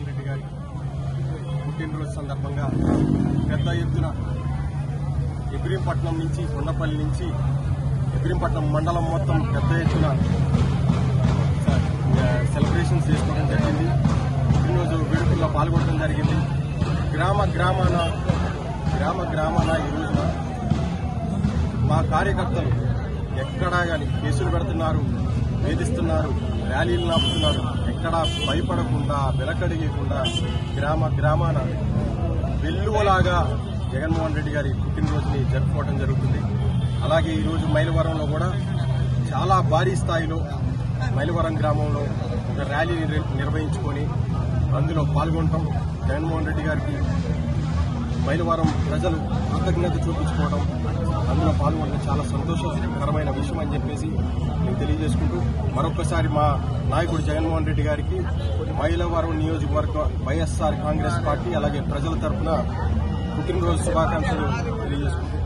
జగన్మోహన్ రెడ్డి గారి పుట్టినరోజు సందర్భంగా పెద్ద ఎత్తున ఇబ్రహీంపట్నం నుంచి కొండపల్లి నుంచి ఇబ్రహీంపట్నం మండలం మొత్తం పెద్ద ఎత్తున సెలబ్రేషన్స్ చేసుకోవడం జరిగింది. పుట్టినరోజు వేడుకల్లో పాల్గొనడం జరిగింది. గ్రామ గ్రామాన ఈ రోజున మా కార్యకర్తలు ఎక్కడా కానీ కేసులు పెడుతున్నారు, వేధిస్తున్నారు, ర్యాలీలు నాపుతున్నారు. ఎక్కడా భయపడకుండా వెనకడిగకుండా గ్రామాన వెల్లువలాగా జగన్మోహన్ రెడ్డి గారి పుట్టినరోజుని జరుపుకోవడం జరుగుతుంది. అలాగే ఈరోజు మైలవరంలో కూడా చాలా భారీ స్థాయిలో మైలవరం గ్రామంలో ఒక ర్యాలీ నిర్వహించుకొని అందులో పాల్గొనడం, జగన్మోహన్ రెడ్డి గారికి మైలవరం ప్రజలు కృతజ్ఞత చూపించుకోవడం, అందులో పాల్గొనడం చాలా సంతోషకరమైన విషయం అని చెప్పేసి నేను తెలియజేసుకుంటూ మరొకసారి మా నాయకుడు జగన్మోహన్ రెడ్డి గారికి మైలవరం నియోజకవర్గ వైఎస్ఆర్ కాంగ్రెస్ పార్టీ అలాగే ప్రజల తరఫున పుట్టినరోజు శుభాకాంక్షలు తెలియజేసుకుంటూ